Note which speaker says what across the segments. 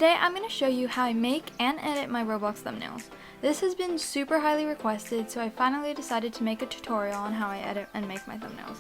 Speaker 1: Today I'm going to show you how I make and edit my Roblox thumbnails. This has been super highly requested, so I finally decided to make a tutorial on how I edit and make my thumbnails.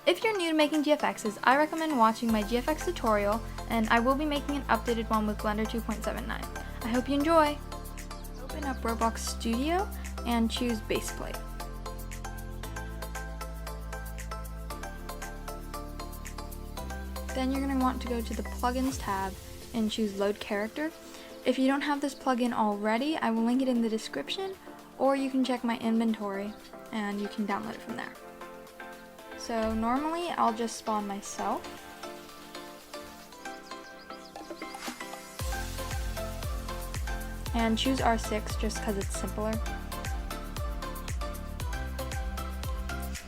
Speaker 1: If you're new to making GFXs, I recommend watching my GFX tutorial, and I will be making an updated one with Blender 2.79. I hope you enjoy! Open up Roblox Studio and choose Baseplate. Then you're going to want to go to the Plugins tab and choose Load Character. If you don't have this plugin already, I will link it in the description, or you can check my inventory and you can download it from there. So normally I'll just spawn myself. And choose R6 just because it's simpler.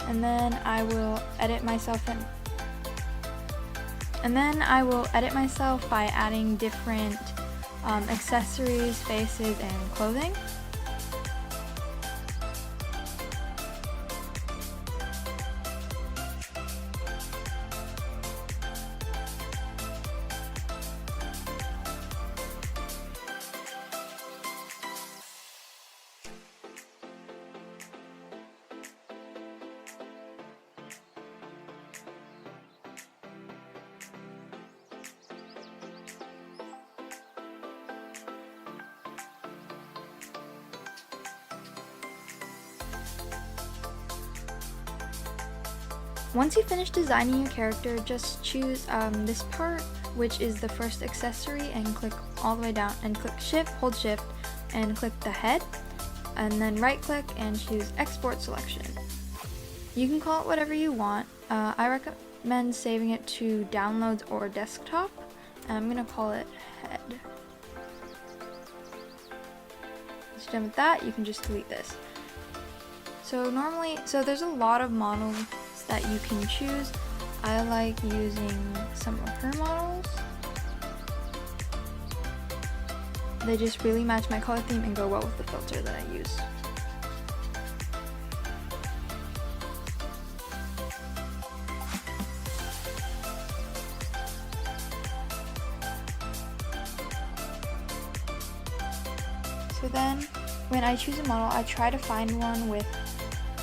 Speaker 1: And then I will edit myself in. And then I will edit myself by adding different accessories, faces, and clothing. Once you finish designing your character, just choose this part, which is the first accessory, and click all the way down and click Shift, hold Shift, and click the head, and then right click and choose Export Selection. You can call it whatever you want. I recommend saving it to Downloads or Desktop, and I'm going to call it Head. Once you're done with that, you can just delete this. So there's a lot of models that you can choose. I like using some of her models. They just really match my color theme and go well with the filter that I use. So then, when I choose a model, I try to find one with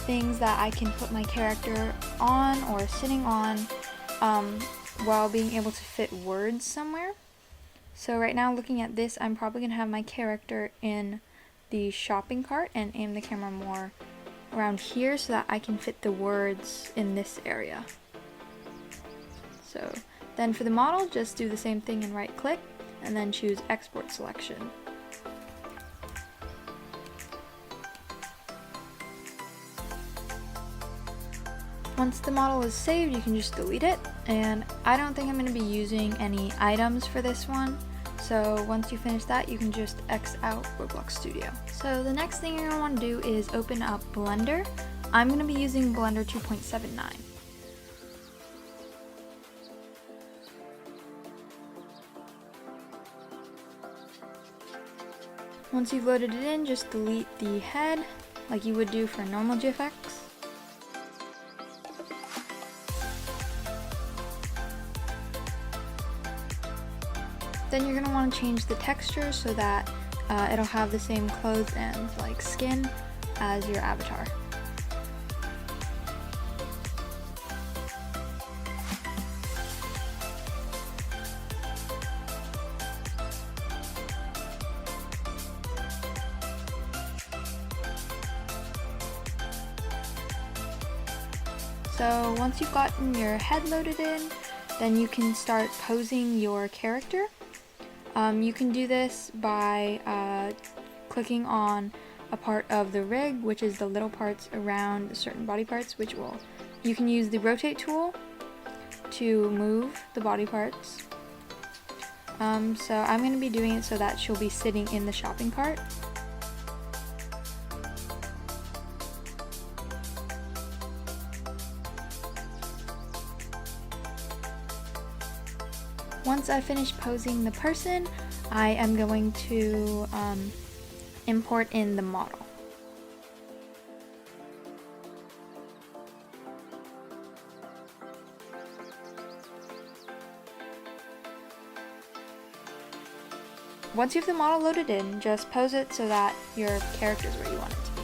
Speaker 1: things that I can put my character on or sitting on while being able to fit words somewhere. So right now, looking at this, I'm probably going to have my character in the shopping cart and aim the camera more around here so that I can fit the words in this area. So then for the model, just do the same thing and right click and then choose Export Selection. Once the model is saved, you can just delete it, and I don't think I'm going to be using any items for this one, so once you finish that, you can just X out Roblox Studio. So the next thing you're going to want to do is open up Blender. I'm going to be using Blender 2.79. Once you've loaded it in, just delete the head like you would do for normal GFX. Then you're going to want to change the texture so that it'll have the same clothes and like skin as your avatar. So once you've gotten your head loaded in, then you can start posing your character. You can do this by clicking on a part of the rig, which is the little parts around certain body parts, you can use the rotate tool to move the body parts. So I'm going to be doing it so that she'll be sitting in the shopping cart. Once I finish posing the person, I am going to import in the model. once you have the model loaded in, just pose it so that your character is where you want it to be.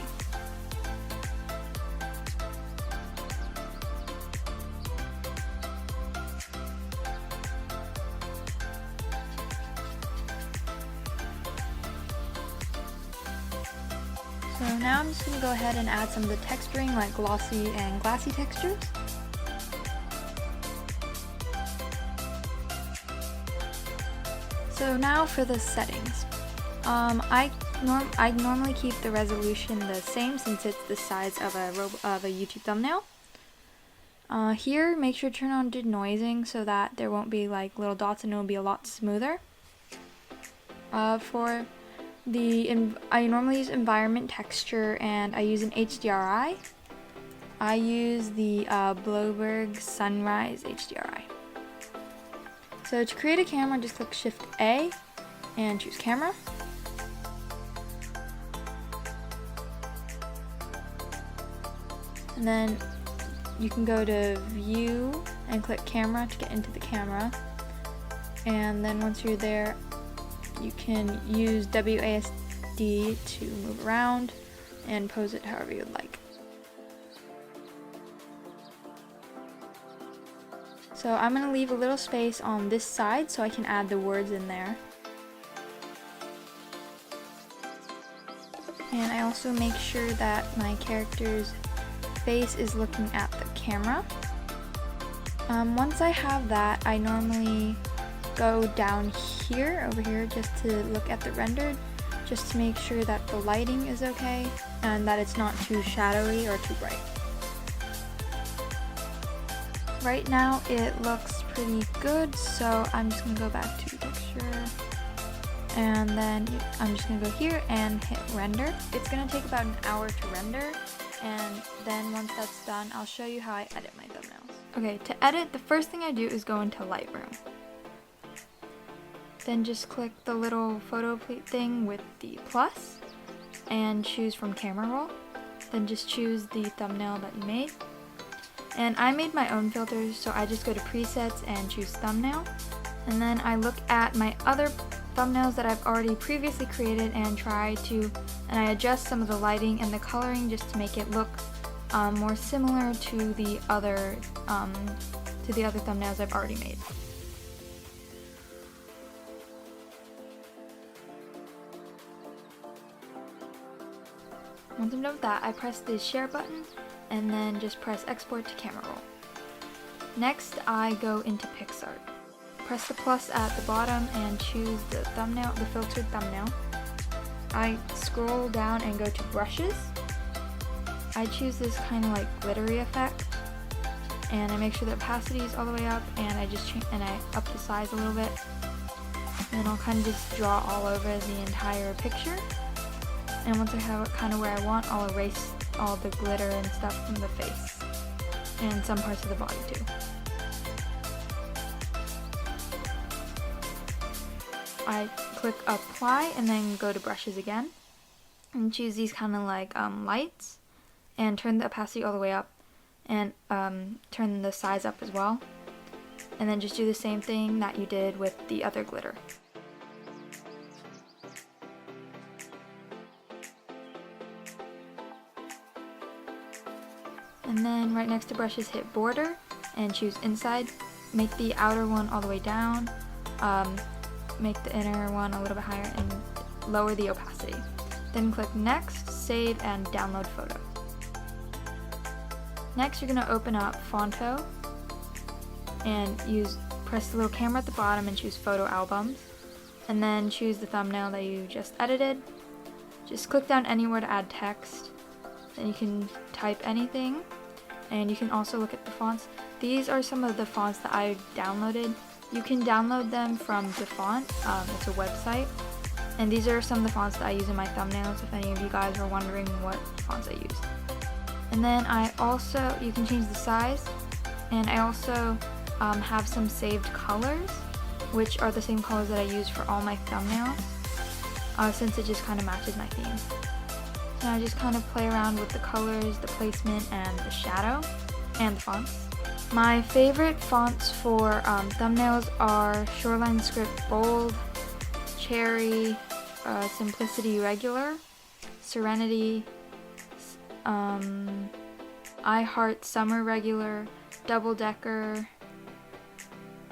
Speaker 1: So now I'm just going to go ahead and add some of the texturing, like glossy and glassy textures. So now for the settings. I normally keep the resolution the same since it's the size of a YouTube thumbnail. Here, make sure to turn on denoising so that there won't be like little dots and it'll be a lot smoother. For I normally use environment texture and I use an HDRI. I use the Bloberg Sunrise HDRI. So to create a camera, just click Shift A and choose camera. And then you can go to view and click camera to get into the camera. And then once you're there, you can use WASD to move around and pose it however you'd like. So I'm going to leave a little space on this side so I can add the words in there. And I also make sure that my character's face is looking at the camera. Once I have that, I normally go down here, over here, just to look at the rendered, just to make sure that the lighting is okay and that it's not too shadowy or too bright. Right now it looks pretty good, so I'm just going to go back to texture, and then I'm just going to go here and hit render. It's going to take about an hour to render, and then once that's done, I'll show you how I edit my thumbnails. Okay, to edit, the first thing I do is go into Lightroom. Then just click the little photo plate thing with the plus and choose from camera roll. Then just choose the thumbnail that you made. And I made my own filters, so I just go to presets and choose thumbnail. And then I look at my other thumbnails that I've already previously created and I adjust some of the lighting and the coloring just to make it look more similar to the other thumbnails I've already made. Once I'm done with that, I press the share button and then just press export to camera roll. Next, I go into picsart. Press the plus at the bottom and choose the thumbnail, the filtered thumbnail. I scroll down and go to brushes. I choose this kind of like glittery effect, and I make sure the opacity is all the way up, and I up the size a little bit. And I'll kind of just draw all over the entire picture. And once I have it kind of where I want, I'll erase all the glitter and stuff from the face and some parts of the body too. I click apply and then go to brushes again and choose these kind of like lights and turn the opacity all the way up and turn the size up as well, and then just do the same thing that you did with the other glitter. And then right next to brushes, hit border and choose inside. Make the outer one all the way down, make the inner one a little bit higher, and lower the opacity. Then click next, save, and download photo. Next, you're going to open up Phonto and press the little camera at the bottom and choose photo albums, and then choose the thumbnail that you just edited. Just click down anywhere to add text. Then you can type anything, and you can also look at the fonts. These are some of the fonts that I downloaded. You can download them from the font. It's a website, and these are some of the fonts that I use in my thumbnails if any of you guys are wondering what fonts I use. And then you can change the size, and I also have some saved colors, which are the same colors that I use for all my thumbnails, since it just kind of matches my theme. And I just kind of play around with the colors, the placement, and the shadow, and the fonts. My favorite fonts for thumbnails are Shoreline Script Bold, Cherry, Simplicity Regular, Serenity, I Heart Summer Regular, Double Decker,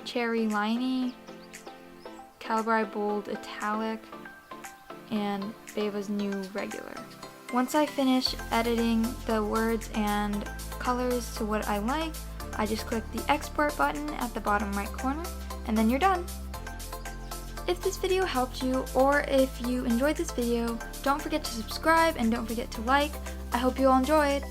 Speaker 1: Cherry Liney, Calibri Bold Italic, and Beva's New Regular. Once I finish editing the words and colors to what I like, I just click the export button at the bottom right corner, and then you're done. If this video helped you, or if you enjoyed this video, don't forget to subscribe and don't forget to like. I hope you all enjoyed!